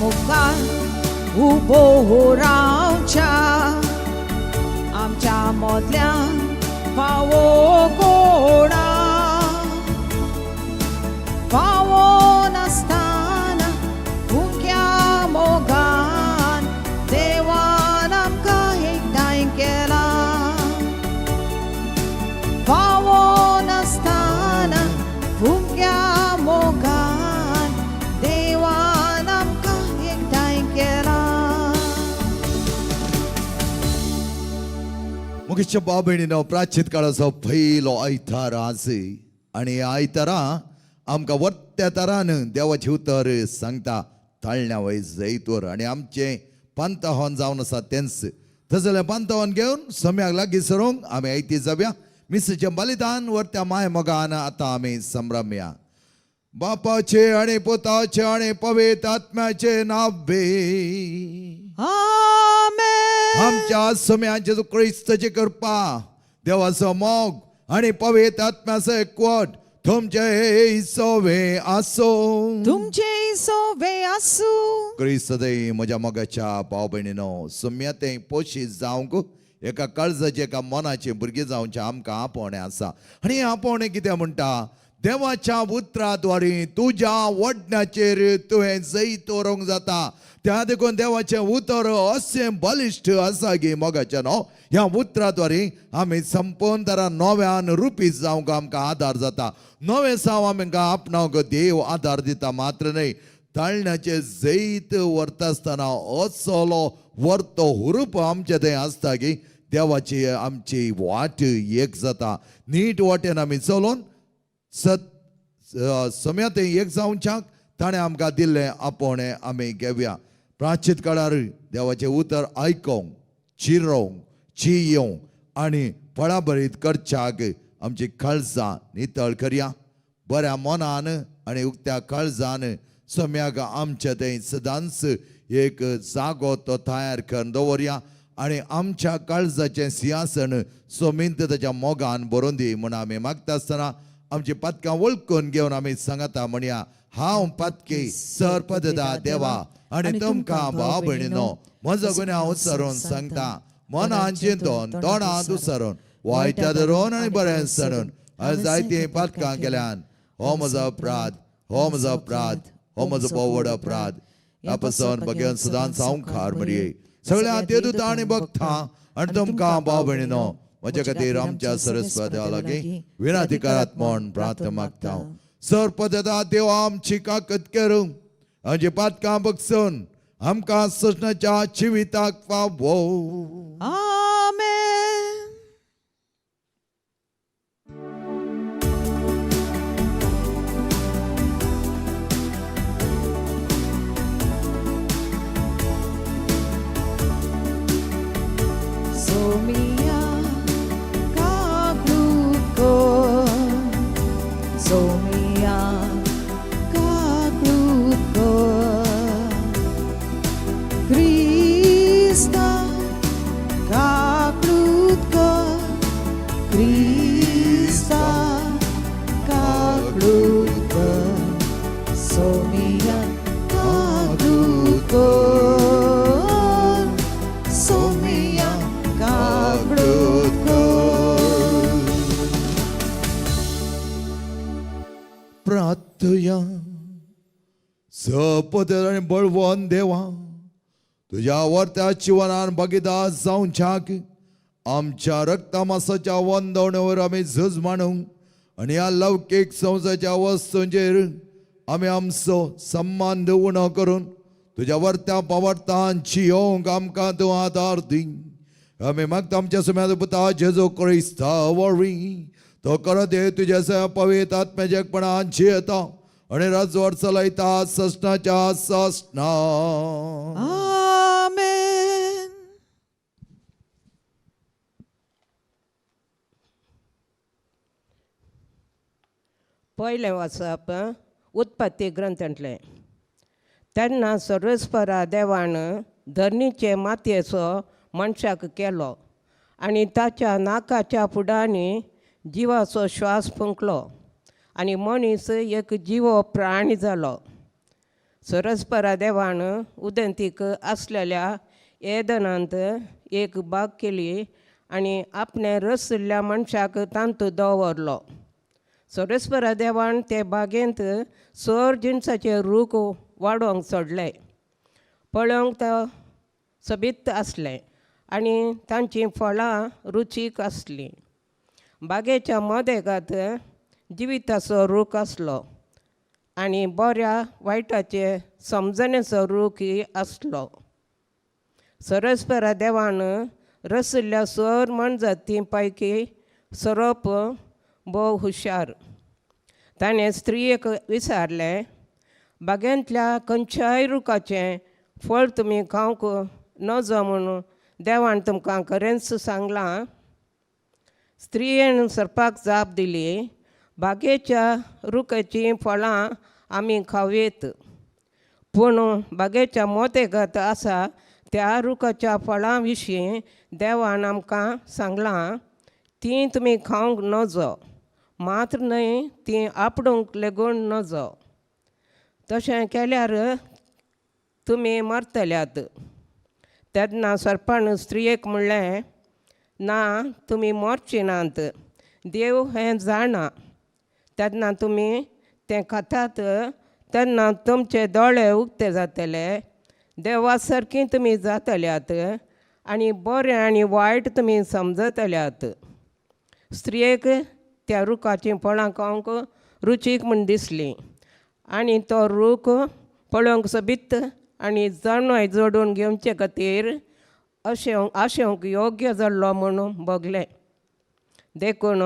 मुखार उबो रावच्या आमच्या मोदल्यान फावो कोणा फावो नासतना मुख्या मोगान देवान आमकां एकठांय केला फावो नासतना मुख्या मोगान देवान आमकां एकठांय केला मुखेच्या बाबणीनो प्राचित काळाचो पयलो आयतार आज आनी आयतारा आमकां वर्त्या तरान देवाचें उतर सांगता ताळण्या वयस जैतवर आनी आमचें पांतहवन जावन आसा तेंच थंय जाल्यार पांतहवन घेवन सम्याक लागीं सरूंक आमी आयती जावया मिसेचें बलिदान वर्त्या माय मोगान आतां आमी संभ्रमया बापाचे आनी पुताचे आनी पवित्र आत्म्याचे नावे आमेन आमच्या सम्याचे जो क्रिस्ताची कृपा देवाचो मोग आनी पवित्र आत्म्याचो एकवट तुमचे सोवे आसो तुमचे सोवे आसूं क्रिस्त देव म्हज्या मोगाच्या भाव भयणीनो सम्या तें पोशीत जावंक एका काळजाचे एका मनाचे भुरगे जावचे आमकां आपोवणें आसा आनी आपोवणें कितें म्हणटा देवाच्या उतराद्वारे तुज्या वडण्याचेर तुवें जैत व्हरूंक जाता त्या देखून देवाचें उतर अशें बलिश्ठ आसा गे मोगाच्या न्हू ह्या उतराद्वारे आमी संपूर्ण तरा नव्यान रुपीत जावंक आमकां आदार जाता नवें साव आमकां आपणावंक देव आदार दिता मात्र न्हय ताळण्याचे जैत व्हरता आसतना असलो व्हरतो हुरूप आमचे थंय आसता गे देवाची आमची वाट एक जाता नीट वाटेन आमी चलोवन सम्या तें एक जावच्याक ताणें आमकां दिल्लें आपोवणें आमी घेवया प्राचीत काळार देवाचें उतर आयकोंक चिरोवंक चियोवंक आनी फळाभरीत करच्याक आमची काळजां नितळ करया बऱ्या मनान आनी उक्त्या काळजान सम्याक आमच्या थंय सदांच एक जागो तो तयार करून दवरया आनी आमच्या काळजाचें सिंहासन सोमिंत ताच्या मोगान बरोवन दी म्हूण आमी मागता आसतना आमची पदकां वळखून घेवन आमी सांगता म्हणया हांव पदके सरपददा देवा आनी तुमकां भाव भयणीनो म्हजो गुन्यांव उसरून सांगता मनान चिंतून तोंडांत उसरून वायट्या धरून आनी बरें सणून जायतीं पदकां केल्यान हो म्हजो अपराध हो म्हजो अपराध हो म्हजो बोवड अपराध ह्या पासून बगेन सदांच हांव खार मरये सगळ्या देदूतां आनी भक्तां आनी तुमकां भाव भयणीनो म्हजे खातीर आमच्या सरस्वत्या लागीं विनाधिकारात म्हूण प्रार्थना मागता सरपददा देव आमची काकत करूं हाजी पदकां बगसून आमकां सजनाच्या जिविताक फावो आमेन Somia kaglutko Somia kaglutko Krista kaglutko Krista kaglutko Somia kaglutko Somia प्रार्थया सपदर आनी बळवंत देवा तुज्या वर्त्या जिवनान भागीदार जावच्याक आमच्या रक्ता मासाच्या वंदवणेवर आमी झूज मांडूंक आनी ह्या लौकीक संवसाराच्या वस्तूंचेर आमी आमचो संबंद उणो करून तुज्या वर्त्या पावरतान जियोंक आमकां तूं आदार दी आमी मागता आमच्या सुम्याचो पुता जेजू क्रिस्ता वरवीं तो कर दे तुज्या पवित्र आत्म्याचेपणान जियेता आनी राजवट चलयता सस्नाच्या सस्ना आमेन पयलें वाचप उत्पत्ती ग्रंथांतलें तेन्ना सर्वेस्परा देवान धरणीचे मातयेचो मनशाक केलो आनी ताच्या नाकाच्या फुडांनी जिवाचो श्वास फुंकलो आनी मनीस एक जिवो प्राणी जालो. सरस्परा देवान उदंतीक असलेल्या येदनांत एक बाग केली आनी आपणे रसल्या मनशाक तांतू दवरलो. सरस्परा देवान ते बागेंत सर जिनसाचे रूख वाडोवंक सोडले. पळोवंक तो सोबीत आसले आनी तांचीं फळां रुचीक आसलीं. बागेच्या मदेगांत जिविताचो रूख आसलो आनी बऱ्या वायटाचे समजणेचो रूखय आसलो. सरस्परा देवान रसल्या सर मनजातीं पैकी सरोप भोव हुशार. ताणें स्त्रियेक विचारलें, बागेंतल्या खंयच्याय रुखाचें फळ तुमी खावंक नजो म्हणून देवान तुमकां खरेंच सांगलां. स्त्रियेन सर्पाक जाप दिली, बागेच्या रुखाचीं फळां आमी खावेत, पूण बागेच्या मोतेगांत आसा त्या रुखाच्या फळां विशीं देवान आमकां सांगलां, तीं तुमी खावंक नजो, मात्र न्हय तीं आपडूंक लेगून नजो. तशें केल्यार तुमी मरतल्यात. तेन्ना सर्पान स्त्रियेक म्हणलें, ना, तुमी मरची नात, देव हें जाणा. तेन्ना तुमी तें खातात तेन्ना तुमचे दोळे उक्ते जातले, देवा सारकीं तुमी जातल्यात आनी बरें आनी वायट तुमी समजतल्यात. स्त्रियेक त्या रुखाचीं फळां खावंक रुचीक म्हूण दिसलीं आनी तो रूख पळोवंक सोबीत आनी जणय जोडून घेवचे खातीर आशेवंक योग्य जाल्लो म्हणून बगलें. देखून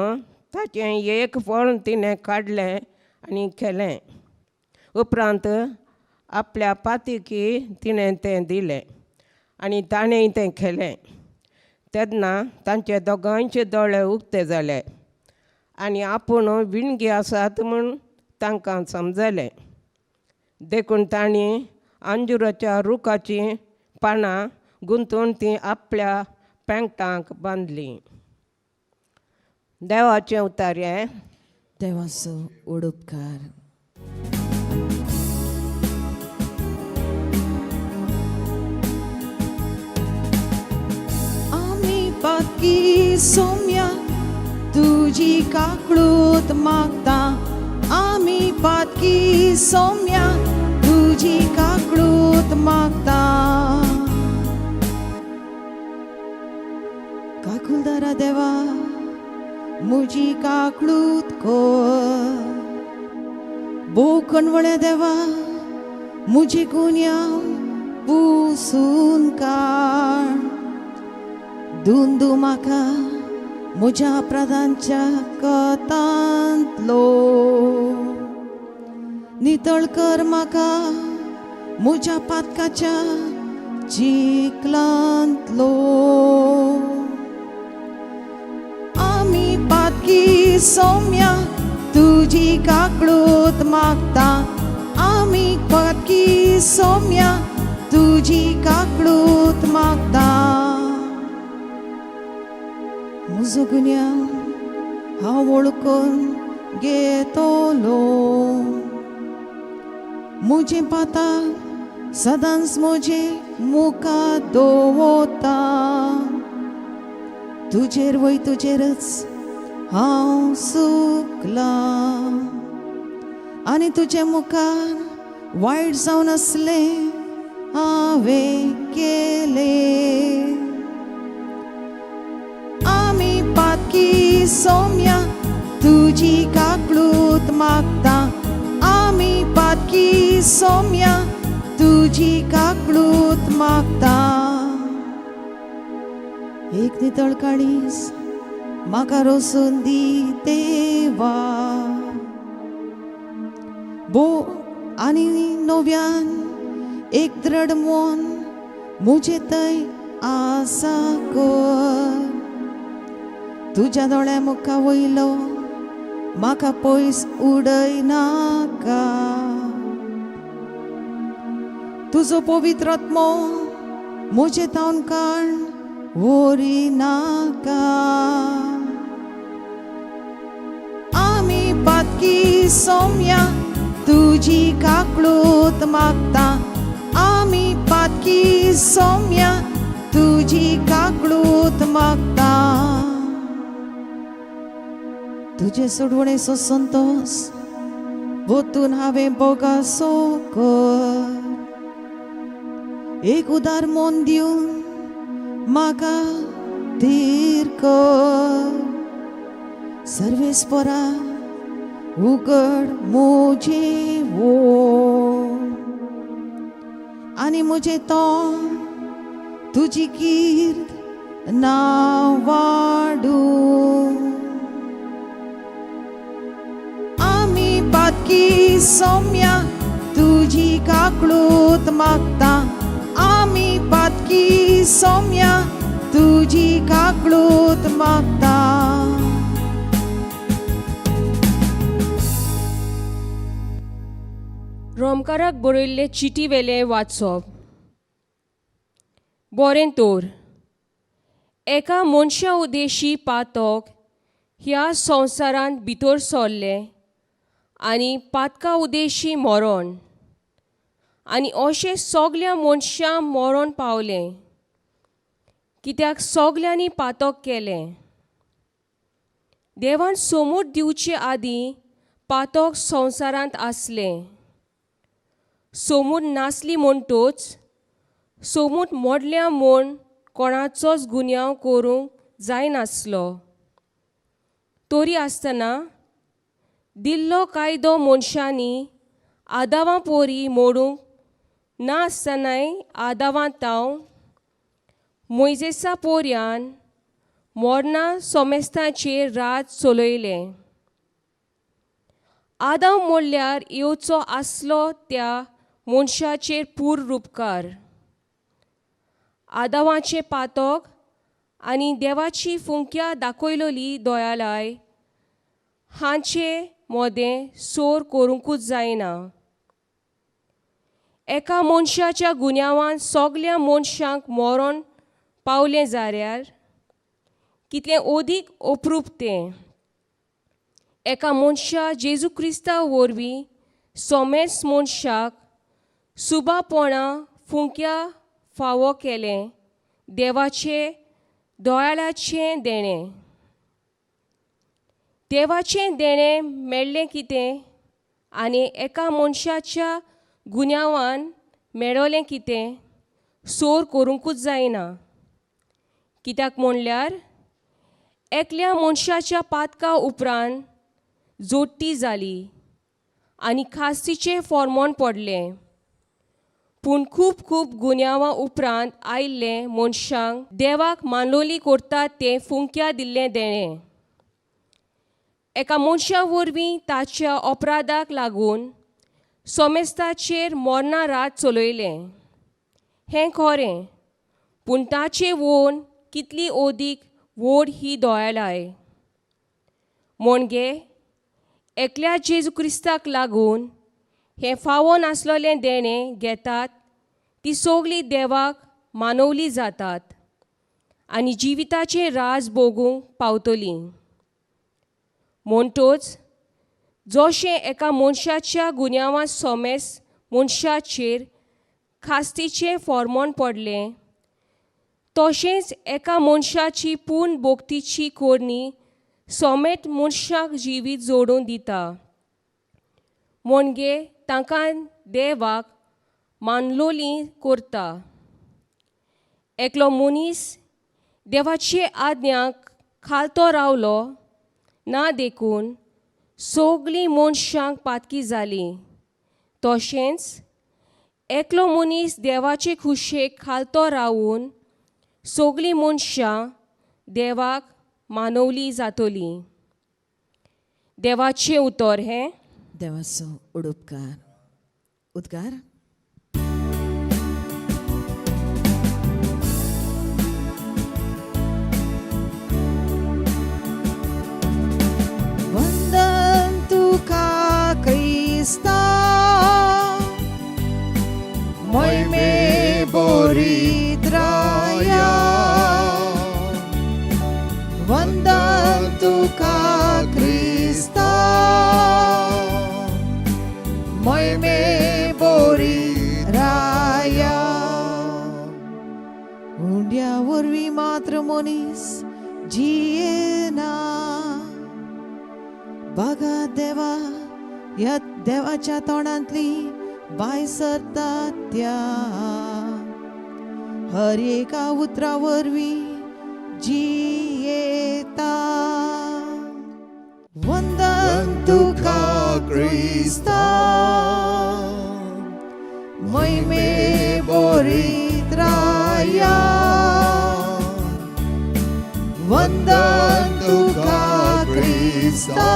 ताचें एक फळ तिणें काडलें आनी केलें. उपरांत आपल्या पातीकी तिणें तें दिलें आनी ताणेंय तें केलें. तेन्ना तांचे दोगांयचे दोळे उक्ते जाले आनी आपूण विणगी आसात म्हूण तांकां समजलें. देखून तांणी अंजुराच्या रुखाचीं पानां गुंतून तीं आपल्या पेंगटांक बांदलीं. देवाचें उतार्यें. देवाचो उडोपकार. आमी पातकी सोम्या तुजी काकळूत मागता. आमी पातकी सोम्या तुजी काकळूत मागता. काकुलदारा देवा मुजी काकळूत कोर. बोकणवळ्या देवा मुजी गुन्या पुसून काड. दुंदू म्हाका म्हज्या प्रधानच्या कतांतलो. नितळ कर म्हाका म्हज्या पातकाच्या चिखलांतलो. आमी पातकी सोम्या तुजी काकळूत मागता. आमी पातकी सोम्या तुजी काकळूत मागता. म्हजो गुन्या हांव वळखून घेतलो. म्हजे पाताक सदांच म्हजे मुखार दवरता. तुजेर वय तुजेरच हांव सुकला आनी तुजे मुखार वायट जावन आसलें हांवें केलें. आमी पातकी सोम्या तुजी काकळूत मागता. आमी पातकी सोम्या तुजी काकळूत मागता. एक नितळ काळीज म्हाका रोसून दी देवा. बो आनी नव्यान एक दृढ मोन मुजे थंय आसा कर. तुज्या दोळ्या मुखा वयलो म्हाका पयस उडय नाका. तुजो पवित्र आत्मो म्हजे तावन काण व्हरी नाका. आमी पातकी सोम्या तुझी काकळूत मागता आमी पातकी सौम्या तुझी काकळूत मागता तुझे सोडवणेचो संतोष वतून हांवें बोगासो कर एक उदार मन दिवन म्हाका धीर कर सर्वेस्परा उगड म्हजें ओठ आनी म्हजें तोंड तुजी कीर्त नावाडू आमी पातकी सौम्या तुजी काकळूत मागता आमी पातकी सौम्या तुजी काकळूत मागता रोमकाराक बरयल्ले चिटी वेले वाचप बोरें तोर एका मनशा उदेशी पातक ह्या संवसारांत भितर सरले आनी पातका उदेशी मरण आनी अशें सगल्या मनशां मरण पावलें कित्याक सगल्यांनी पातक केलें देवान समूट दिवचे आदीं पातक संवसारांत आसलें समूट नासली म्हणटूच समूट मोडल्या म्हूण कोणाचोच गुन्यांव करूंक जायनासलो तरी आसतना दिल्लो कायदो मनशांनी आदावां पोरी मोडूंक नासतनाय आदावां तावन मोइजेसा पोरयान मोडना सोमेस्तांचेर राज चलयलें आदाव मोडल्यार येवचो आसलो त्या मनशाचेर पूर उपकार आदावाचें पातक आनी देवाची फुंक्या दाखयलोली दोयालाय हांचे मोदें सोर करूंकूच जायना एका मनशाच्या गुन्यांवान सगल्या मनशांक मरण पावलें जाल्यार कितलें ओदीक अप्रूप तें एका मनशा जेजू क्रिस्ता वरवीं सोमेस मनशाक सुबापणा फुंक्या फावो केलें देवाचें दोयालाचें देणें देवाचें देणें मेळ्ळें कितें आनी एका मनशाच्या गुन्यांवान मेळोलें कितें सोर करूंकूच जायना कित्याक म्हणल्यार एकल्या मनशाच्या पातका उपरांत जोडटी जाली आनी खास्तीचें फॉर्मोन पडलें पूण खूब खूब गुन्यांवां उपरांत आयिल्ले मनशांक देवाक मानलोली करतात तें फुंक्या दिल्लें देणें एका मनशा वरवीं ताच्या अपराधाक लागून सोमेस्ताचेर मोर्ना राज चलयलें हें खरें पूण ताचे वोन कितली ओदीक व्हड ही दोयालाय म्हणगे एकल्या जेजू क्रिस्ताक लागून हें फावो नासलोलें देणें घेतात ती सगळीं देवाक मानवली जातात आनी जिविताचें राज भोगूंक पावतलीं म्हणटूच जशें एका मनशाच्या गुन्यांवां सोमेस मनशाचेर खास्तीचें फॉर्मोन पडलें तशेंच एका मनशाची पूर्ण भोगतीची कोरणी सोमेत मनशाक जिवीत जोडून दिता म्हणगे तांकां देवाक मानलोली करता एकलो मनीस देवाचे आज्ञाक खालतो रावलो ना देखून सगळीं मनशांक पातकी जालीं तशेंच एकलो मनीस देवाचे खुशेक खालतो रावून सगळीं मनशां देवाक मानवली जातलीं देवाचें उतर हें देवाचो उडोपकार उद्गार वंदन तुका क्रिस्ता मोहिमे बोरिद्राया वंदन तुका क्रिस्ता मनीस जियेना. बघा देवा, या देवाच्या तोंडांतली भायर सरता त्या हर एका उतरा वरवीं जियेता. वंदन तुका क्रिस्ता, मोहिमे बोरीत राया. वंदन तुका क्रिस्ता,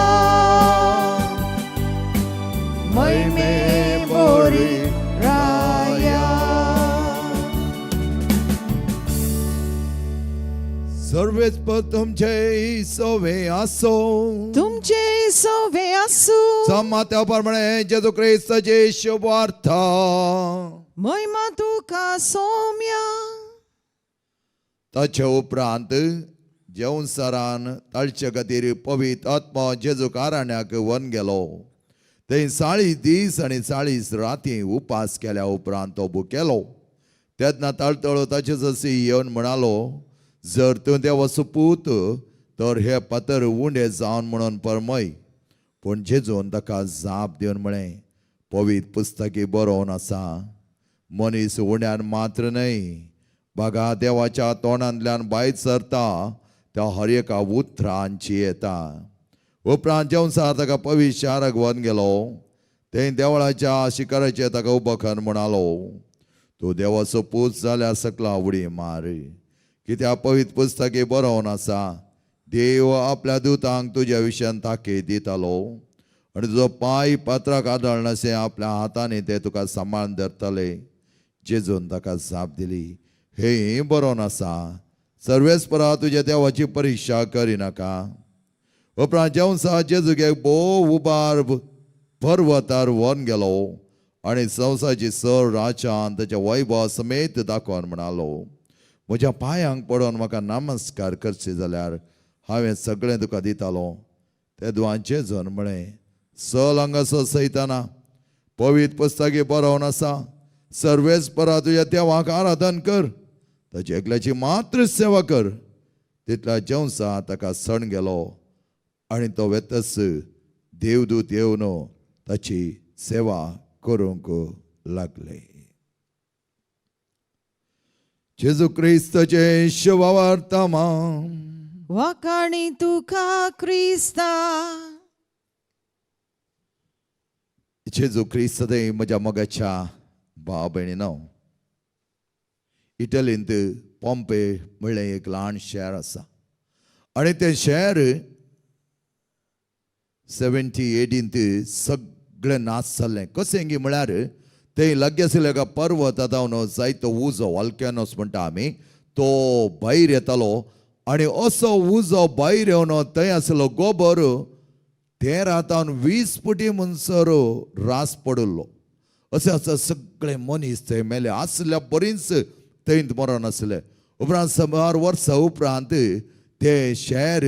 मोहिमे बोरीत राया. सर्वेच तुमचे सोवे असो. तुमचे सोवे असू. समात्या प्रमाणे जेजू ख्रिस्ताचे शुभार्थ. महिमा तुका सौम्या. ताचे उपरांत जेवण सरान ताळचे खातीर पवित्र आत्मा जेजू काराण्याक वन गेलो. थंय 40 दीस आनी 40 राती उपास केल्या उपरांत तो भुकेलो. तेन्ना तळतळो ताचे जशी येवन म्हणालो, जर तूं देवाचो पूत तर हे फातर उंडे जावन म्हणून परमय. पूण जेजून ताका जाप दिवन म्हळें, पवित्र पुस्तकी बरोवन आसा, मनीस उंड्यान मात्र न्हय, बघा देवाच्या तोंडांतल्यान भायर सरता त्या हर एका उतरांची येता. उपरांत जेवण सार ताका पवित्र शाराक वन गेलो. थंय देवळाच्या शिखराचेर ताका उबो करून म्हणालो, तूं देवाचो पूत जाल्यार सकला उडी मार. कित्याक पवित्र पुस्तकी बरोवन आसा, देव आपल्या दुतांक तुज्या विशयान ताकीद दितालो आनी तुजो पांय पात्राक आदळनाशें आपल्या हातांनी ते तुका सांबाळून धरतले. जेजून ताका जाप दिली, हे बरोवन आसा, सर्वेस्परा तुज्या देवाची परिक्षा करिनाका. उपरांत जेवण सा जेजूक एक भोव उबार पर्वतार वन गेलो आनी संवसाराची सर राजान ताच्या वैभवा समेत दाखोवन म्हणालो, म्हज्या पांयांक पडोवन म्हाका नमस्कार करचे जाल्यार हांवें सगळें तुका दितालो. ते दुआंचे जन म्हळें, सल हांगासर सैताना, पवित्र पुस्तकी बरोवन आसा, सर्वेस्परा तुज्या देवाक आराधन कर, ताचे एकल्याची मात्र सेवा कर. तितल्या जेवसा ताका सण गेलो आनी तो वेतस देवदूत येवन ताची सेवा करूंक लागले. जेजू ख्रिस्ताचे शुभवर्तमान. वाकाणी तुका क्रिस्ता. जेजू ख्रिस्त म्हज्या मोगाच्या भाव भयणीनो, इटलींत पॉम्पे म्हणलें एक ल्हान शहर आसा आनी तें शहर 70-80 सगळें नास जाल्लें. कशें गी म्हळ्यार थंय लागीं आशिल्ल्या एका पर्वत जावन जायतो उजो वॉल्कॅनोस म्हणटा आमी, तो भायर येतालो आनी असो उजो भायर येवन थंय आशिल्लो गोबर ते रातावन 20 फुटी म्हणसर रास पडलो. अशें आसा सगळे मनीस थंय मेले. आसल्या बरींच थंय मरण आसलें. उपरांत सुमार वर्सां उपरांत ते शहर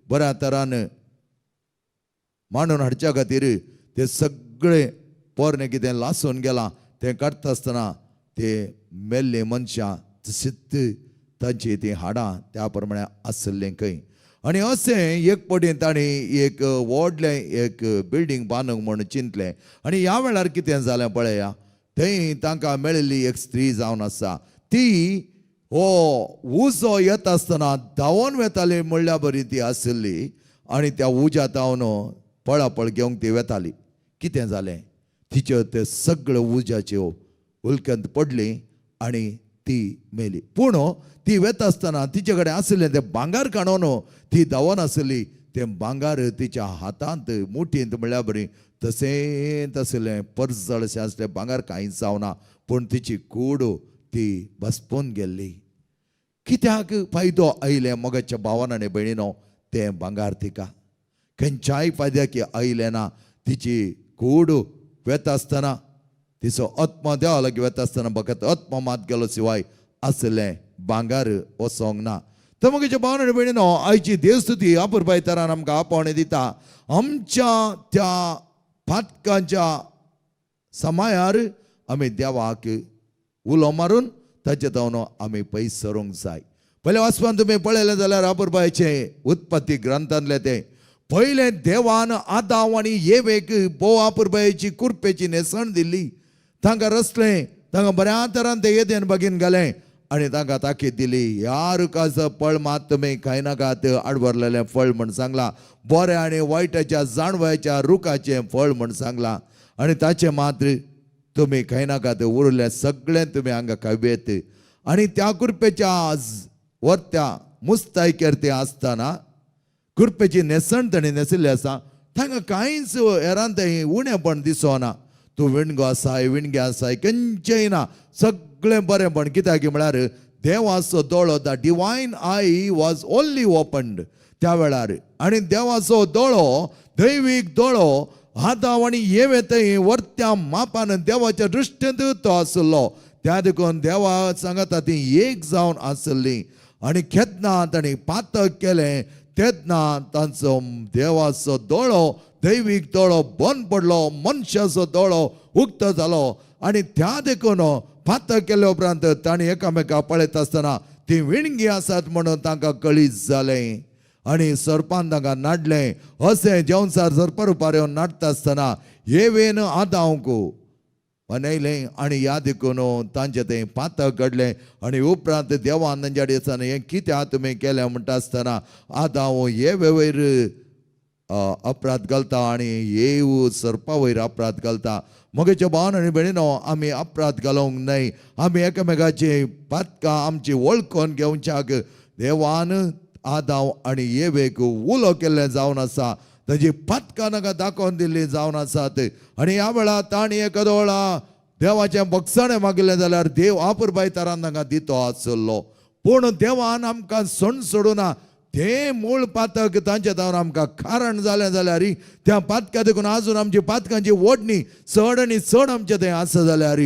बऱ्या तरान मांडून हाडच्या खातीर ते सगळे पोरणे कितें लासून गेलां तें काडटा आसतना ते मेल्ले मनशां तशींच तांची तीं हाडां त्या प्रमाणे आसलें खंय. आनी अशें एक पटीन ताणें एक व्हडलें एक बिल्डींग बांदूंक म्हूण चिंतलें. आनी ह्या वेळार कितें जालें पळया, थंय तांकां मेळिल्ली एक स्त्री जावन आसा, ती हो उजो येता आसतना धांवून वेताली म्हणल्या बरी ती आसली आनी त्या उज्यात हांवन पळापळ घेवंक ती वेताली. कितें जालें, तिचे ते सगळे उज्याचे उल्क्यांत पडली आनी ती मेली. पूण ती वेता आसतना तिचे कडेन आसलें तें भांगार काडून ती धांवन आसली. तें भांगार तिच्या हातांत मुठींत म्हणल्या बरी तशेंच आसलें, परजळशें आसलें भांगार कांयच जावना. पूण तिची कूड ती बसपून गेल्ली. कित्याक फायदो आयलें मोगाच्या भावान आनी भयणीनो तें भांगार तिका? खंयच्याय फायद्याक आयलें ना. तिची कूड वेता आसतना तिचो आत्मा देवा लागीं वेता आसतना फकत आत्मा मात गेलो शिवाय आसलें भांगार वसोंक ना. तर मोगाच्या भावान आनी भयणीनो, आयची देवस्तुती आपुरबाय तरान आमकां आपोवणें दिता. आमच्या त्या फातकांच्या समायार आमी देवाक उलो मारून ताचे जावन आमी पयस सरूंक जाय. पहिले वाचपान तुम्ही पळयलें जाल्यार अपुरबायचे उत्पत्ती ग्रंथांतले ते पहिले देवान आदाम आनी येवेक भोव अपुरबायेची कुरपेची नेसण दिल्ली. तांकां रचलें, तांकां बऱ्या तरान ते येदेन बगीन घालें आनी तांकां ताकीद दिली, ह्या रुखाचो फळ मात तुमी खायनाकात, आडवरलेलें फळ म्हण सांगलां. बऱ्या आनी वायटाच्या जाणवाच्या रुखाचें फळ म्हण सांगलां आनी ताचे मात्र तुमी खायनाकात, उरलें सगळें तुमी हांगा खावेत. आनी त्या कुरपेच्या वर्त्या मुस्तायकेर ते आसतना कुरपेची नेसण ताणें नेसिल्ली आसा. तांकां कांयच हेरांत उणेपण दिसोना. तूं विणगो आसाय विणगे आसाय खंयचेय ना, सगळें बरेंपण. कित्याक म्हळ्यार देवाचो दोळो, the divine I was only opened त्या वेळार. आनी देवाचो दोळो, दैवीक दोळो आदाम आनी येवे थंय वर्त्या मापान देवाच्या दृश्टींत तो आसलो. त्या देखून देवा सांगता ती एक जावन आसली. आनी केन्ना ताणें पातक केलें तेन्ना तांचो देवाचो दोळो, दैवीक दोळो बंद पडलो, मनशाचो दोळो उक्त जालो. आनी त्या देखून पातक केले उपरांत तांणी एकामेका पळयत आसतना ती विणगी आसात म्हणून तांकां कळीत जालें. आनी सर्पान तांकां नाडलें. अशें जेवणसार सर्पा रुपार येवन नाडटा आसतना येवेन आदामक बनयलें आनी ह्या देखून तांचें तें पातक घडलें. आनी उपरांत देवान तांच्या दिसांनी हें कित्याक तुमी केलें म्हणटा आसतना आदाम येवे वयर अपराध घालता आनी येव सर्पा वयर अपराध घालता. मोगेच्या भावन आनी भयणीनो, आमी अपराध घालूंक न्हय. आमी एकामेकाची पातकां आमची वळखून घेवच्याक देवान आदाम आनी येवेक उलो केल्लें जावन आसा. ताजी पातकां ताका दाखोवन दिल्लीं जावन आसात. आनी ह्या वेळार ताणी एकादो वेळा देवाचें बक्षाणें मागिल्लें जाल्यार देव आपुरबाय तरान तांकां दितो आसलो. पूण देवान आमकां सण सोडूना. तें मूळ पातक तांचे जावन आमकां कारण जालें जाल्यार त्या पातका देखून आजून आमची पातकांची ओडणी चड आनी चड आमचें थंय आसा जाल्यार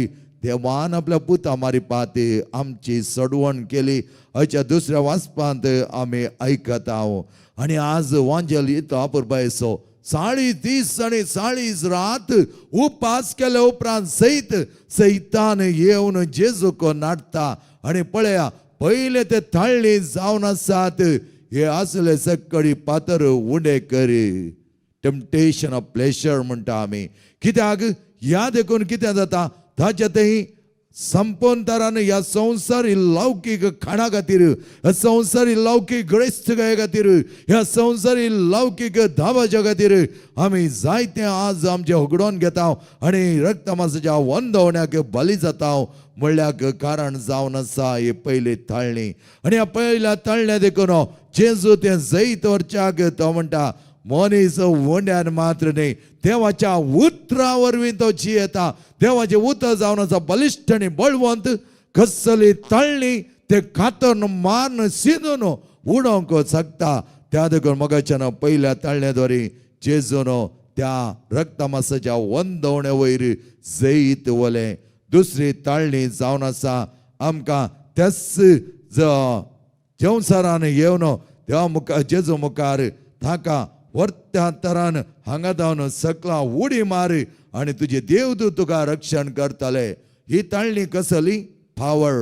देवान आपल्या पुता मारिपात आमची सडवण केली. हाच्या दुसऱ्या वाचपांत आमी आयकता. आनी आज वांजेल येतो अपुरबायेचो 40 दीस आनी 40 रात उपास केले उपरांत सैतान येवन जेजूक नाडटा. आनी पळया, पयले ते थाळ्ळी जावन आसात. हे असले सकळी पातर उणे कर, टेम्पटेशन ऑफ प्लेशर म्हणटा आमी. कित्याक ह्या देखून कितें जाता, ताचे थंय संपूर्ण तरान ह्या संवसारी लौकीक खाणा खातीर, ह्या संवसारी लौकीक ग्रेस्तकाये खातीर, ह्या संवसारी लौकीक धाबाच्या खातीर आमी जायते आज आमचे उगडोवन घेता आनी रक्तमासाच्या वंदवण्याक बली जाता. म्हणल्याक कारण जावन आसा हे पयली थाळणी. आनी ह्या पयल्या थाळण्या देखून जेजू तें जैत व्हरच्याक तो म्हणटा, मनीस वंड्यान मात्र न्ही, देवाच्या उतरा वरवीं तो जियेता. देवाचें उतर जावन आसा बलिश्ठ आनी बळवंत. कसली तळणी ते कातरून मारून शिजून उडोवंक शकता. त्या देखून मोगाच्यान पयल्या तळण्याद्वारे जेजून त्या रक्तमासाच्या वंदवणे वयर जैत वलें. दुसरी ताळणी जावन आसा आमकां तेच जेवणसारान येवन देवा मुखार जेजू मुखार ताका वर्त्या तरान हांगा जावन सकलां उडी मार आनी तुजे देवदूत तुका रक्षण करतले. ही ताळणी कसली? पावर.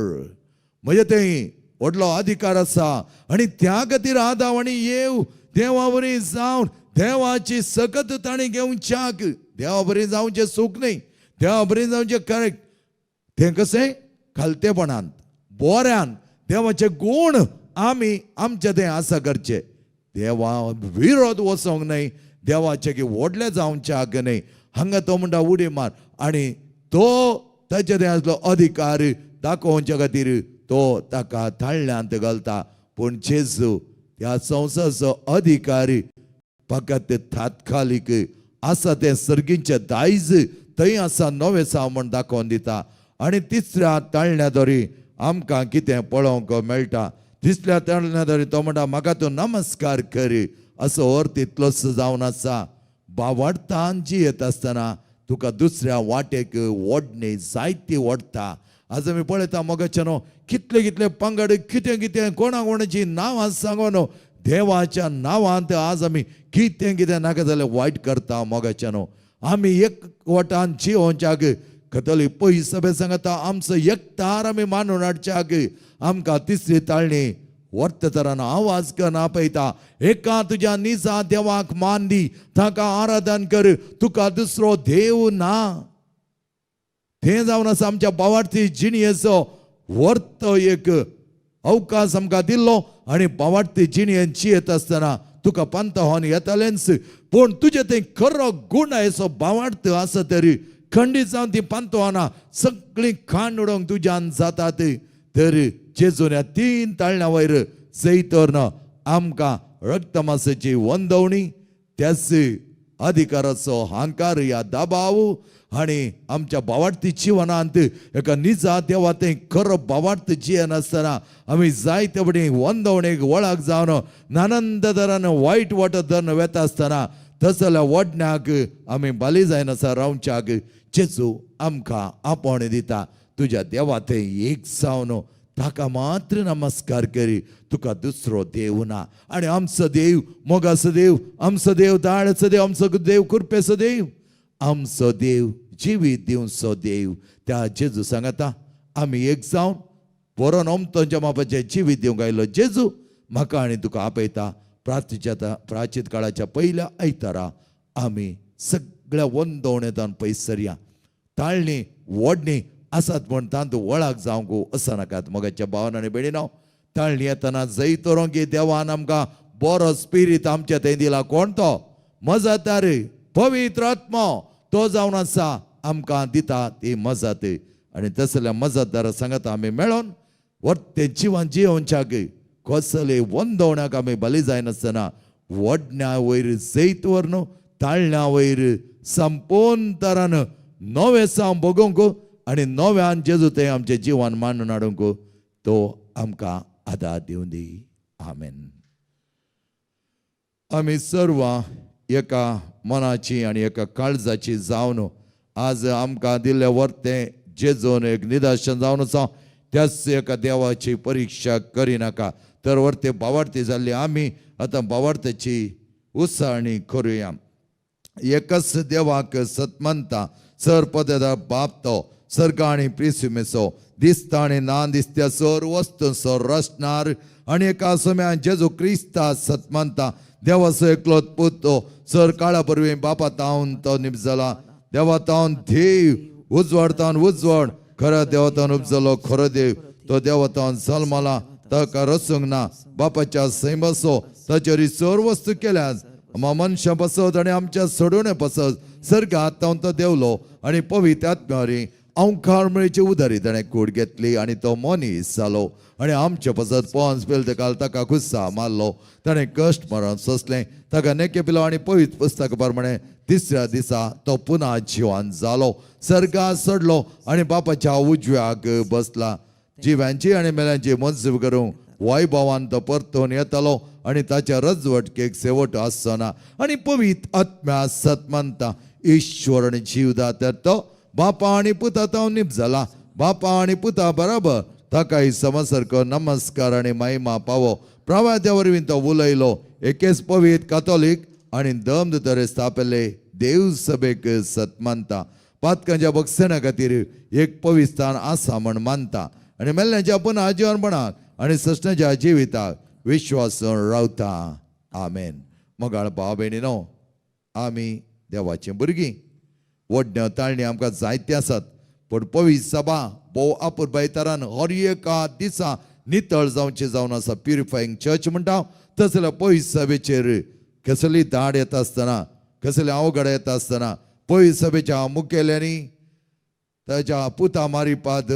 म्हणजे थंय व्हडलो अधिकार आसा. आनी त्या खातीर आदाम आनी येव देवा बरी जावन देवाची सकत ताणी घेवच्याक. देवा बरी जावचें सूख न्ही, देवा बरी जावचें करेक्ट. तें कशें? खालतेपणांत, बोऱ्यान देवाचे गुण आमी आमचे थंय आसा करचे. देवा विरोध वचोंक न्हय, देवाचे की व्हडले जावच्याक न्हय. हांगा तो म्हणटा उडी मार आनी तो ताचे थंय आसलो अधिकार दाखोवच्या खातीर तो ताका थाळण्यांत घालता. पूण जेजू ह्या संवसाराचो अधिकार फकत तात्कालीक आसा. तें सर्गींचे दायज थंय आसा नवें म्हण दाखोवन दिता. आनी तिसऱ्या ताळण्याद्वारे आमकां कितें पळोवंक मेळटा. तिसऱ्या ताळण्याद्वारे तो म्हणटा, म्हाका तूं नमस्कार कर. असो अर्थ इतलोच जावन आसा. बावाडतान जियेत आसतना तुका दुसऱ्या वाटेक ओडणी जायती ओडटा. आज आमी पळयता मोगाच्यान कितले कितले पंगड, कितें कितें कोणा कोणाची नांवां सांगून देवाच्या नांवांत आज आमी कितें कितें नाका जाल्यार वायट करता. मोगाच्यान आमी एक वटान जियोवच्याक कथोलीक पयस सभे सांगता आमचो एकठार आमी मानून हाडच्याक आमकां तिसरी ताळणी वर्त तरान आवाज करना पळयता एका तुझ्या निजा देवाक मान दी ताका आराधन कर तुका दुसरो देव ना ते जावन आसा आमच्या बावार्थी जिणयेचो वर्त एक अवकाश आमकां दिल्लो आनी बावार्थी जिणयेन जियेत आसतना तुका पंथावन येतालेंच पूण तुजे ते खरो गुण असो बावार्थ आसा तरी खंडीत जावन ती पंथवाना सगळी खाण उडोवंक तुज्यान जातात तर जेजून ह्या 3 ताळण्या वयर जैतोरन आमकां रक्तमासाची वंदवणी त्याच अधिकाराचो हांकार या दाबाव आणि आमच्या बावार्थी जिवनांत एका निजा देवा ते खरो बावार्थ जियेन आसतना आमी जायते वटेन वंदवणेक वळख जावन नानंद दरान वायट वाटत धरन वेता आसतना तसल्या वडण्याक आमी बाली जायन आसा रावच्याक जेजू आमकां आपण दिता तुज्या देवा ते एक जावन ताका मात्र नमस्कार करी तुका दुसरो देव ना आणि आमचो देव मोगाचो देव आमचो देव दाळचो देव आमचो देव कृपेचो देव आमचो देव जिवीत दिवचो देव त्या जेजू सांगता आमी एक जावन बरो नमतोंच्या मापाचें जिवीत दिवंक आयलो जेजू म्हाका आनी तुका आपयता प्राचीत काळाच्या पहिल्या आयतारा आमी सगळ्या वंदवणेंतान पयस सरया ताळणी वडणी आसात म्हण तांत वळख जावंक असं नाकात मोगाच्या भावन आनी भयणीनो ताळणी येतना जैतोरो की देवान आमकां बरो स्पिरीट आमच्या थंय दिला कोण तो मजतदार पवित्र आत्मा तो जावन आसा आमकां दिता ती मजत आनी तसल्या मजतदारा सांगता आमी मेळोन वर्ते जिवन जियोवच्याक कसले वंदवण्याक आमी बली जायनासतना वडण्या वयर जैतवर न्हू ताळण्या वयर संपूर्ण तरान नवे सावन बगोवंक आनी नव्यान जेजू ते आमचे जिवन मांडून हाडूंक तो आमकां आदार दिवं दी आमेन. आमी सर्व एका मनाची आनी एका काळजाची जावन आज आमकां दिल्ले वर्ते जेजून एक निदर्शन जावन आसा त्याच एका देवाची परीक्षा करिनाका तर वर्ते बावार्थी जाल्ली आमी आतां बावार्थाची उत्साहणी करुया. एकच देवाक सतमंता सर पददा बाप तो सर्गा आनी प्रिसुमेचो दिसता आनी ना दिसत्या सर वस्तू सर रचणार आनी एका सोम्यान जेजू क्रिस्ता सतमंता देवाचो एकलोत पुतो सर काळा परवी बापा तावन तो निपजला देवा तावन देव उजवाड तावन उजवाड खरा देवा तावन उपजलो खरो देव तो देवा तावन जल्मला ताका रसूंक ना बापाच्या सैमसो ताचेर सर वस्तू केल्यात मनशां बसत आनी आमच्या सोडून बसत सर्गात तावन तो देवलो आनी पवित्र आत्म्यारी अवकार मेळची उदारी ताणें कूड घेतली आनी तो मनीस जालो आनी आमचे पसत पोंस पेल काल ताका खुस्सा मारलो ताणें कश्ट मरण सोंसलें ताका नेके पिलो आनी पवित्र पुस्तका प्रमाणे तिसऱ्या दिसा तो पुना जिवान जालो सर्गात चडलो आनी बापाच्या उजव्याक बसला जिव्यांची आनी मेल्यांची मंजूर करूंक वैभवान तो परतून येतलो आनी ताच्या रजवटकेक शेवट आसना आनी पवित्र आत्म्या सतमंता ईश्वर आनी जीवदा तर तो बापा आनी पुता तावन निपजला बापा आनी पुता बराबर ताकाय समसरको नमस्कार आनी महिमा पावो प्रवाद्या वरवीं तो उलयलो एकेच पवित्र कातोलीक आनी दम तरे स्थापिल्ले देव सभेक सतमंता पातकांच्या बक्षणा खातीर एक पवित्र स्थान आसा म्हण मानता आनी मेल्ल्यांच्या पुना जिवनपणाक आनी सृश्टेच्या जिविताक विश्वासून रावता आमेन. मोगाळ भाव भयणीनो आमी देवाची भुरगीं वडण्यो ताळणी आमकां जायते आसात पूण पवित्र सभा भोव आपुरबाय तरान हर एका दिसा नितळ जावचें जावन आसा प्युरिफायींग चर्च म्हणटा तसल्या पवित्र सभेचेर कसली दाड येता आसतना कसले अवघड येता आसतना पवित्र सभेच्या मुखेल्यांनी ताच्या पुता मारिपाद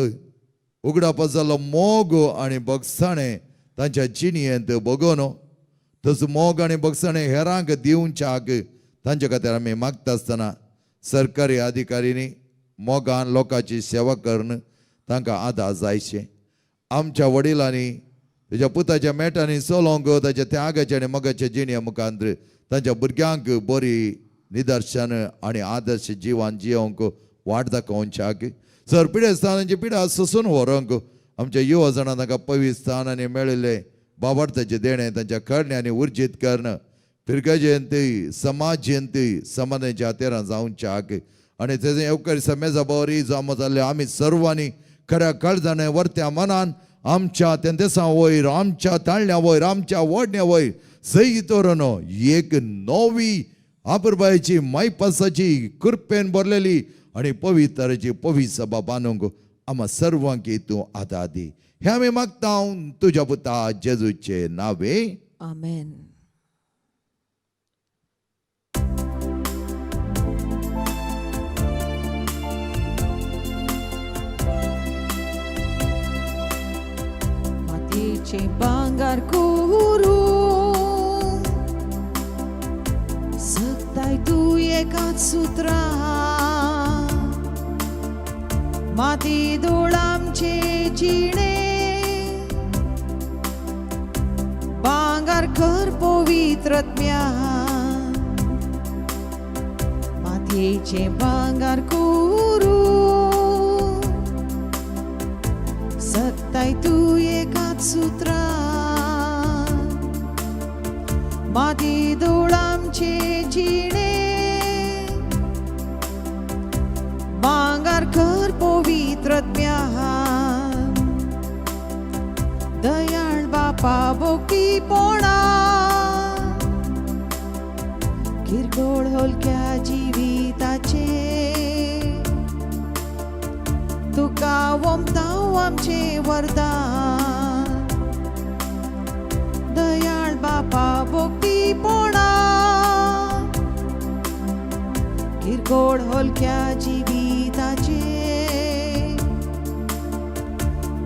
उगडाप जाल्लो मोग आनी बगसाणें तांच्या जिणयेंत बगोवन तसो मोग आनी बगसाणें हेरांक दिवच्याक तांचे खातीर आमी मागता आसतना सरकारी अधिकाऱ्यांनी मोगान लोकांची सेवा करून तांकां आदार जायचे. आमच्या वडिलांनी ताच्या पुताच्या मेटांनी चलोवंक ताच्या त्यागाच्या आनी मोगाच्या जिणये मुखांत तांच्या भुरग्यांक बरी निदर्शन आनी आदर्श जिवन जियोवंक वाट दाखोवच्याक सर पिढे स्थानांची पिढा सोसून व्हरोंक आमच्या युवा जाणां तांकां पवित्र स्थानांनी मेळिल्ले बाबार्थाचे देणे तांच्या खडण्यांनी उर्जीत करणं फिरका जयंती समाज जयंती समाधानाच्या हातेरां जावच्याक आनी तेजे येवकार समेजा बरी जामो जाल्ले आमी सर्वांनी खऱ्या काळजाने वर्त्या मनान आमच्या तेंदेसा वयर आमच्या ताळण्या वयर आमच्या वडण्या वयर सई तोरण एक नवी आपुरबायेची मायपासाची कृपेन भरलेली आणि पवित्राची पवित्र सभा बांदूंक आम्हा सर्वांक तूं आदार दी. हे आमी मागता तुझ्या पुता जेजूचे नावे. आमेन. मातीचे भांगार करून सकताय तू एकाच सूत्रा माती धूळ आमचे जिणे भांगार कर पवित्रत्म्या मातयेचे भांगार करू सकताय तू एकाच सूत्रा माती धूळ आमचे जिणे भांगार कर पवित्रत्म्या दयाळ बापा भोगती पोणा किरकोळ हलक्या जिविताचे तुका वमताव आमचे वरदान दयाळ बापा भोगती पोणा किरकोळ हलक्या जिविताचे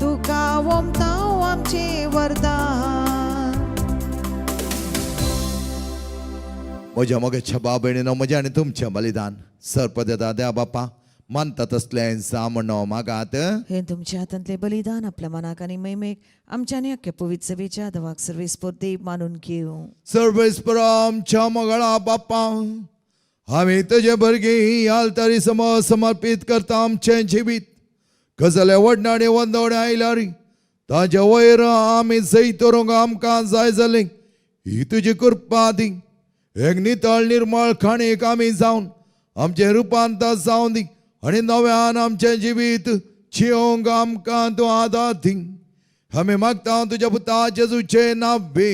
तुका वमताव आमचे वरदान. म्हज्या मोगेच्या भाव भयणीनो म्हजें आनी तुमचें बलिदान सर्पदेता देवा बापा मानता तसलें सामणो मागात. हे तुमच्या हातांतले बलिदान आपल्या मनाक आनी मैमेक आमच्या आनी अख्ख्या पवित्र सभेच्या धवाक सर्वेस्पर देव मानून घेवं. सर्वेस्पर आमच्या मोगळा बापा आमी तुजे भरगी आलतारी समोर समर्पित करता आमचें जिवीत कसले वडणाडे वंदवडे आयल्यार ताजे वयर आमी सई तरूंक आमकां जाय जालें ही तुजी कृपा दी. एक नितळ निर्मळ खाणेक आमी जावन आमचें रुपांतर जावन दी आनी नव्यान आमचें जिवीत जियोंक आमकां तूं आदार दी. आमी मागता तुज्या पुता जेजूचे नावे.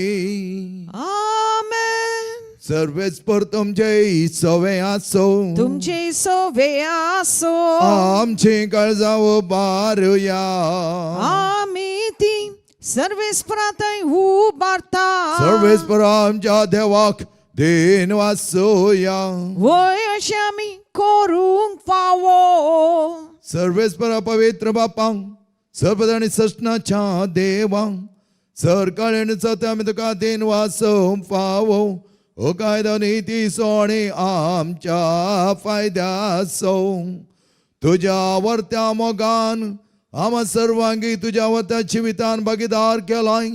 आमेन. सर्वेस्पर तुमचे सवे आसो तुमचे सोवे आसो आमची काळजाव बारुया आमी ती सर्वेस्परांतय उबारता सर्वेस्पर आमच्या देवाक देन वासोया वय अशें आमी करूंक फावो. सर्वेस्पर पवित्र बापा सर्वदा आनी सष्णाच्या देवा सरकाळेन सत आमी तुका देन वासोवंक फावो. ओ कायदा नीती सोणी आमच्या फायद्याचो तुझ्या वर्त्या मोगान आम्हा सर्वांगी तुझ्या वर्त्या जिवितान भागीदार केलाय.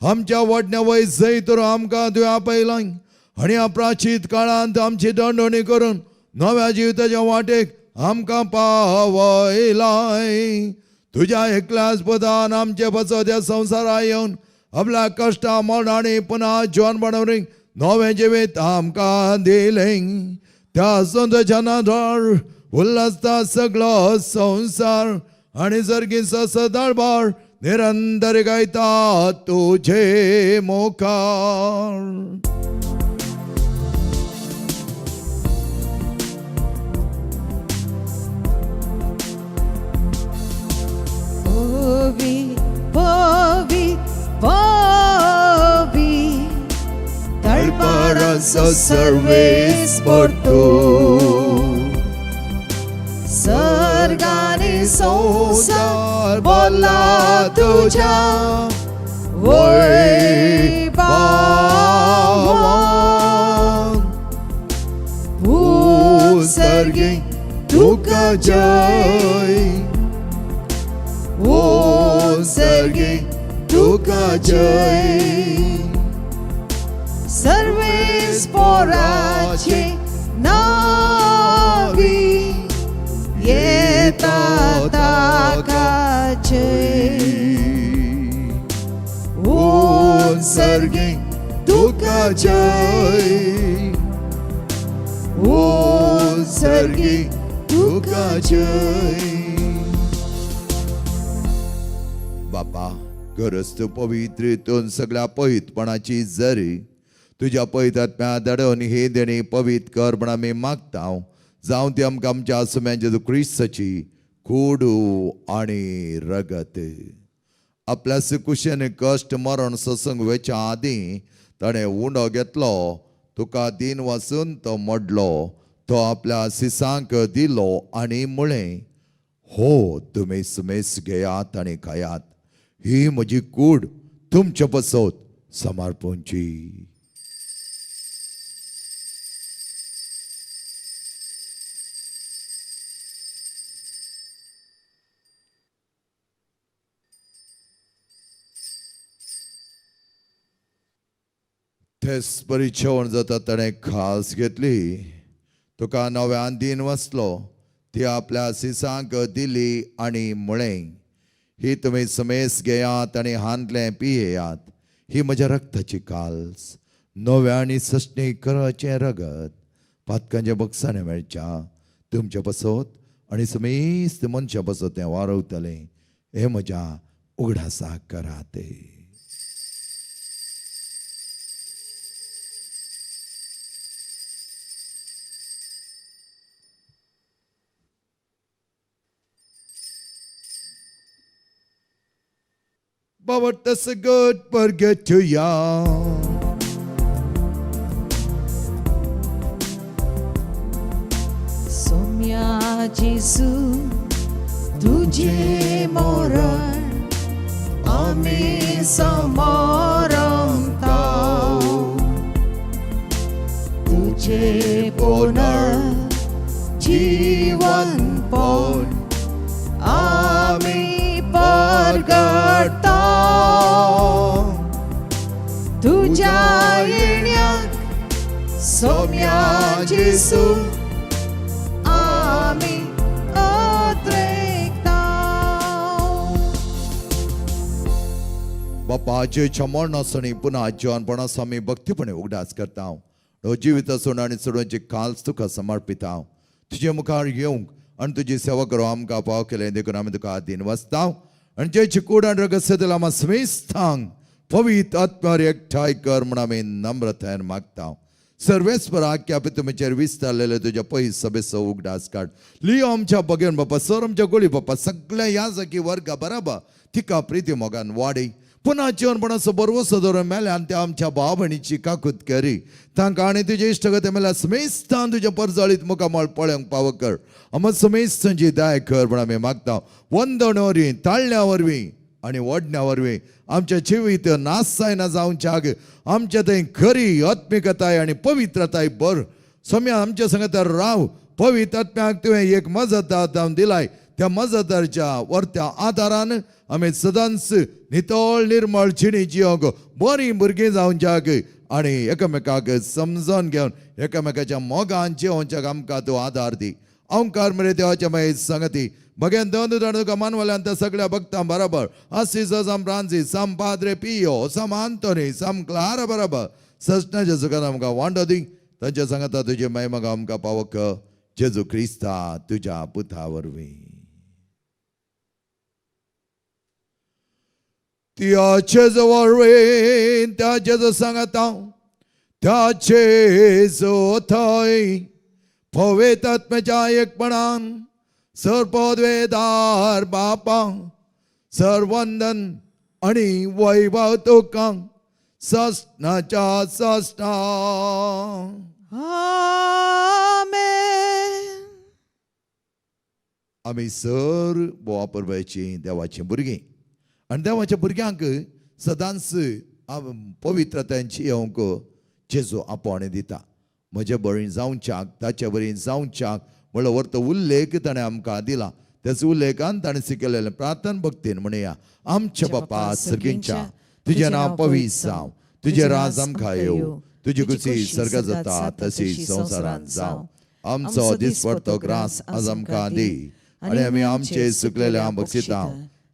आमच्या वडण्या वयसय तर आमकां तुवें आपयलाय आनी ह्या प्राचीत काळांत आमची दंडोणी करून नव्या जिविताच्या वाटेक आमकां पावयलाय. तुझ्या एकल्याच पदान आमचे बसोद्या संवसारांत येवन आपल्या कश्टा मोडांनी पुन्हा जिवन बनवूंक नवे जिवीत आमकां दिलें. त्या संताच्या नादार उल्हासता सगळो संसार आनी सर्गी सदाळबार निरंतर गायता तुझे मोकार. Povi, povi, povi, Talparaso Sarves portu सर्गाने संसार बोला तुझ्या वैभवान. सर्गी तुका जय ओ सर्गी तुका जय. सर्वेस पोराचे नावी येता ताकाचे ओ सर्गी तुका जय ओ सर्गी तुका जय. बापा, गरज तू पवित्र हितून सगळ्या पवित्रपणाची जरी तुझ्या पवित्रात्म्या दडोवन हे देणे पवित्र कर म्हण आमी मागता. जावं ती आमकां आमच्या सुम्या जेजू क्रिस्ताची कुडू आनी रगत. आपल्या कुशेन कश्ट मरण सत्संग वेच्या आदीं ताणें उंडो घेतलो, तुका दिन वाचून तो मोडलो, तो आपल्या सिसांक दिलो आनी म्हळें, हो तुमी सुमेस घेयात आनी खायात, ही म्हजी कूड तुमचे पसत समर्पणची. तेच बरी जेवण जाता ताणें खास घेतली, तुका नव्यान दिन वाचलो, ती आपल्या सिसांक दिली आनी म्हळें, ही तुमी समेस घेयात आनी हांतलें पियेयात, ही म्हज्या रक्ताची काल्स, नव्या आनी सश्णी कराचें रगत, पातकांच्या बक्षांनी मेळच्या तुमचे पसत आनी समेस्त मनशा पसत तें वारवतलें, हे म्हज्या उगडासाक करात. But that's a good burger to ya. Soumya जेजू तुझे मरण आम्ही समरमता, तुझे पुनर्जीवन पण आम्ही परगटा. तुझ्या येण्याक सौम्या जेजू आम्ही अत्रेकता. बापाचे मरणासनी पुन्हा जेवणपणास आमी भक्तीपणे उगडास करता. जिवीत सोड आनी सोडूंची काल्स तुका समर्पिता. तुजे मुखार येवंक आनी तुजी सेवा करूं आमकां पाव केलें देखून आमी तुका दिन वाचता. आनी जेची कूड आनी रगत सेदला आमी समेस्तांक पवित्र आत्म्यार एकठांय कर म्हण आमी नम्रतायेन मागता. सर्वेस्पर आख्या पितुमेचेर विस्तारलेले तुज्या पयस सभेचो उगडास काड. लियो आमच्या बगेन बापा, सर आमच्या गोळी बापा, सगळ्या याजकी वर्गा बराबर तिका प्रिती मोगान वाडय. पुन्हा जेवणपणाचो बरवसो दवरून मेल्यान त्या आमच्या भाव भयणीची काकूत करी. तांकां आनी तुजे इश्टगते मेल्या समेस्तान तुज्या परजळीत मुखामळ पळोवंक फाव कर. आमी समेस्तांची दाय कर म्हण आमी मागता. वंदण वरवीं, ताळण्या वरवीं आनी ओडण्या वरवीं आमच्या जिवीत नास जायना जावच्याक आमच्या थंय खरी आत्मिकताय आनी पवित्रताय बर सोम्या आमच्या संगत राव. पवित्र आत्म्याक तुवें एक मजत जावन दिलाय, त्या मजताच्या वर्त्या आदारान आमी सदांच नितळ निर्मळ जिणी जियोंक बरीं भुरगीं जावच्याक आनी एकामेकाक समजून घेवन एकामेकाच्या मोगान जियोवच्याक आमकां तूं आदार दी. ओंकार मरे देवाच्या मागीर संगती भगेन दोन तुका मानवल्यान त्या सगळ्या भक्तां बरोबर आसिसो साम फ्रांसीस साम पाद्रे पियो साम आंतोनी साम क्लारा बरोबर सजनाच्या सुखान आमकां वांटो दी. तांच्या सांगता तुजे महिमा आमकां पावक जेजू क्रिस्ता तुज्या पुता वरवीं. त्याचे वरवीं त्याचे सांगता त्याचे जो थंय पवित्र आत्म्याच्या एकपणान सरपदवेदार बापा सर्वंदन आणि वैभव तुका सस्नाच्या सस्ना. आमेन. आमी सर बोवा परबाची देवाची भुरगीं आनी देवाच्या भुरग्यांक सदांच पवित्रतायेंची येवंक जेजू आपोवणें दिता. म्हजे बळी जावच्याक ताचे बरी जावच्याक म्हणलो व्हरतो उल्लेख ताणें आमकां दिला. त्याच उल्लेखान ताणें शिकयलेलें प्रार्थना भक्तीन म्हणया. आमच्या बापा सर्गींच्या तुजें नांव पवित्र जावं, तुजें राज आमकां येवं, तुजी कुशी सर्गांत जाता तशी संवसारांत जावं. आमचो दिसपडटो ग्रास आज आमकां दी आनी आमी आमचे सुकलेल्या बक्षिता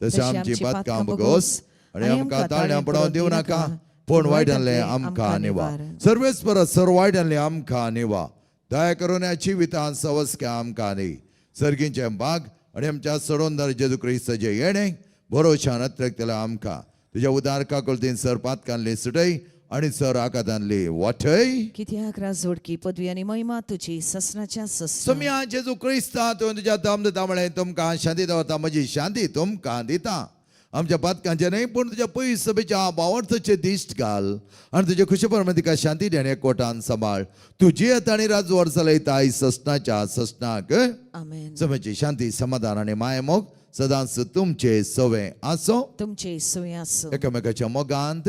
तशें आमची पातकां बगोस आनी आमकां ताळण्यां पडोवन दिवं नाका, पूण वायटांतलें आमकां निवा. सर्वेस्पर सर्व वायटांतलें आमकां निवा. दया करून ह्या जिवितांत सवस्क्या आमकां दी. सर्गींचे भाग आनी आमच्या सोडून जेजू क्रिस्ताचे येणे भरोशान अत्रक्तला आमकां तुज्या उदारका कोलतेन सर पातकांतले सुटय आणि सर आकातांतले वाटय कित्याक जोडकी पदवी आनी महिमा तुजी ससनाच्या सस सम्या जेजू क्रिस्ता तुवें तुज्या दम दिता म्हळें तुमकां शांती दवरता म्हजी शांती तुमकां दिता आमच्या पातकांचे न्हय पूण तुज्या पयस सभेच्या भावार्थाचे दिश्ट घाल आनी तुजे खुशेपरमे तिका शांती देणे कोटान सांबाळ तुजी येता आनी राजवर चलयता आयज ससनाच्या ससनाक आमेन. सभेची शांती समाधान आनी मायमोग सदांच तुमचे सवे आसो तुमचे सोय आसो. एकामेकाच्या मोगांत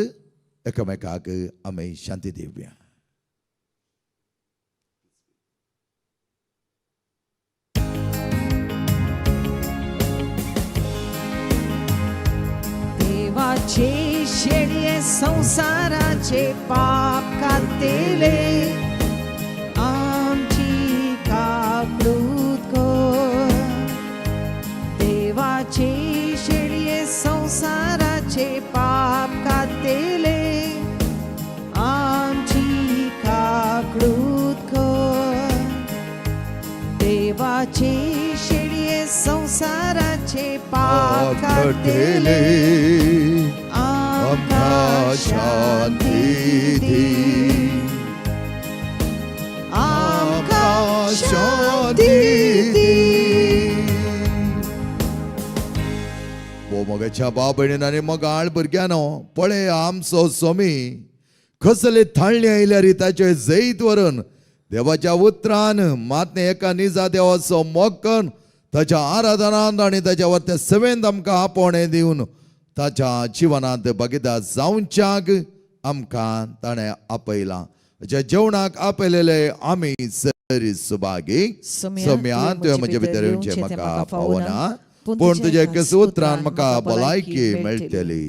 एकामेकाक आमी शांती दिवया. देवाचे शेळये संसाराचे पाप कातेले आमची कापडूत कर. देवाचे शेळये संसाराचे पाप कातेले आमची कापडूत कर. देवाचे शेळये संसाराचे पाप कातेले आमकां शांती दी. आमकां शांती दी. वो मोगाच्या भाव भयणीन आनी मोगाळ भुरग्यानो पळय आमचो स्वामी कसले थाळणी आयल्या रिताचे जैत व्हरून देवाच्या उतरान मातने एका निजा देवाचो मोग करून ताच्या आराधनांत आनी ताच्या वरते सेवेंत आमकां आपोवणे दिवन ताच्या जिवनांत भागीदार जावच्याक आमकां ताणें आपयलां. ज्या जेवणाक आपयलेले आमी सरी सुभागी सम्या तुवें म्हजे भितर येवचें म्हाका पावना पूण तुज्या एकेच उतरान म्हाका भलायकी मेळटली.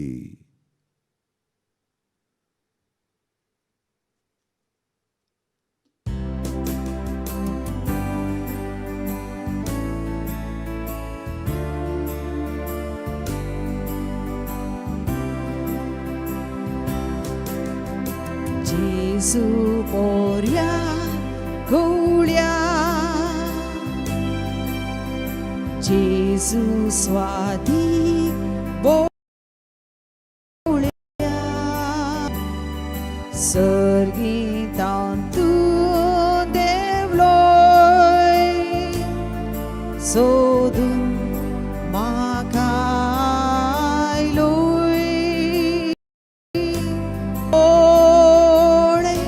जेजू पोरया गवळ्या जेजू स्वादी बोळ्या सर्गीतांत तूं देवलोय सोदून म्हाका आयलोय. ओळे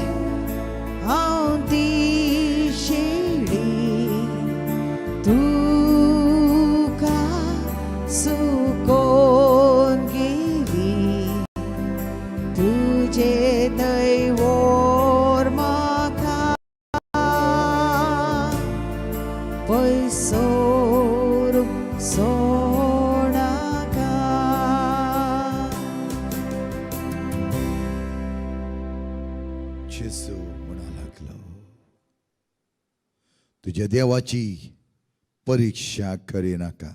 हांव ती शेळी तुका सुकोवन गेली तुजे थंय व्हर म्हाका पयसोर सोडनाका. जेजू म्हणा लागलो तुझ्या देवाची परीक्षा करिनाका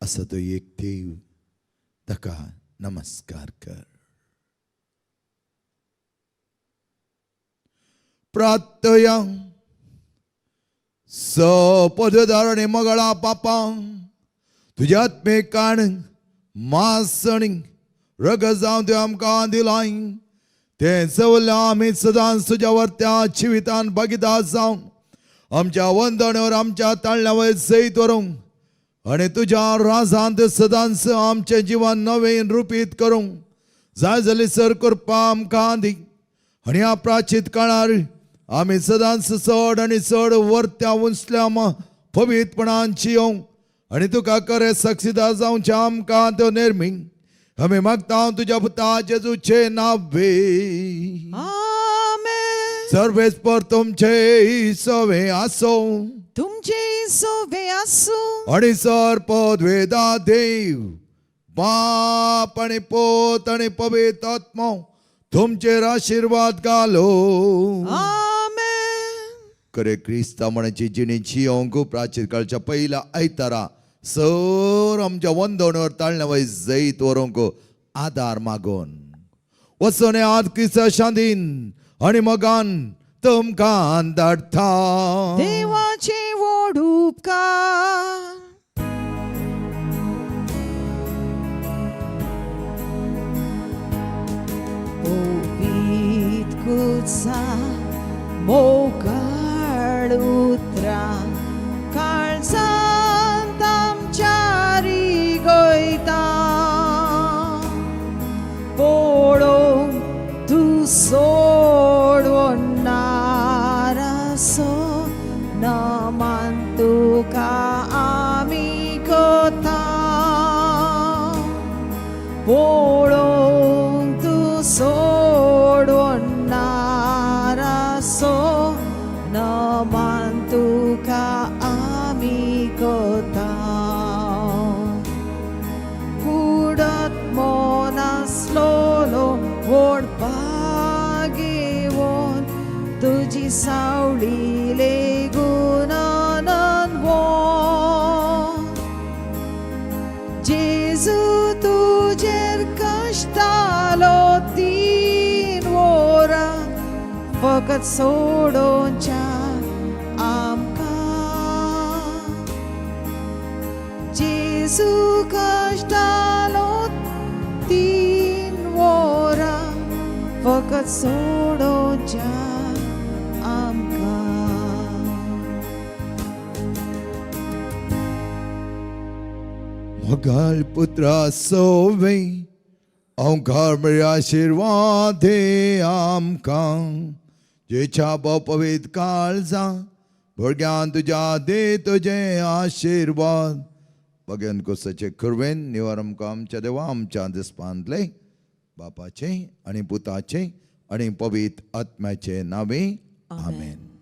असो तो एक देव ताका नमस्कार कर. प्रार्थया सपददार आनी मगळा पापा तुज्या आत्मेकान मासणी रग जावन तुवें आमकां दिलाय तें सवल्या आमी सदांच तुज्या वर्त्या जिवितान भागीदार जावन आमच्या वंदणेवर आमच्या ताळण्यावर जैत व्हरूंक आनी तुज्या राजांत सदांच आमचें जिवन नवेन रुपीत करूंक जाय जाली सर करपा आमकां दी. आनी ह्या प्राचीत काळार आमी सदांच चड आनी चड वर्त्या उंचल्या पवित्रपणान जियोंक आनी तुका खरें साक्षीदार जावचें आमकां तो नेर्मी आमी मागता तुज्या पुता जेजूचे नांवे. आमेन. सर्वेस्पर तुमचे सवे आसो तुमचे सोवे आसो आणि सर पदवेदा देव बाप आणि पोत आणि पवित्र आत्मा तुमचेर आशीर्वाद घालो. आमेन. खरे क्रिस्ता मनाची जिणी जियोंक प्राचीन काळच्या पहिल्या आयतारा सर आमच्या वंदणेवर ताळण्यावर जैत व्हरूंक आदार मागून वचोन आज क्रिस्ता शांतीन आणि मगान तुमकां धाडटा. देवाचे व्हड उपकार खालसा मोकळ उतरा काळजांत आमच्यारी गोयता पळोवंक तूं सोडून नारासो नमान तुका आमी कोता पळोवंक तूं सोडून नारासो नमान तुका आमी कोता कुडत मोन आसलोलो ओडपाक येवन तुजी सावळी लेगून आनंद जेजू तुजेर कश्टालो 3 वरां फकत सोडोवच्या आमकां जेजू कश्टालो 3 वरां फकत सोडोवच्या आमकां मोगाल पुत्रा सोवे ओंकार बरे आशीर्वाद दे आमकां जेच्या पवित्र काळजा भुरग्यां तुज्या दे तुजे आशीर्वाद भगवान कुसाचे कुरवेन निवार आमकां आमच्या देवा आमच्या दिसपांतले बापाचे आनी पुताचे आनी पवित्र आत्म्याचे नावे आमेन.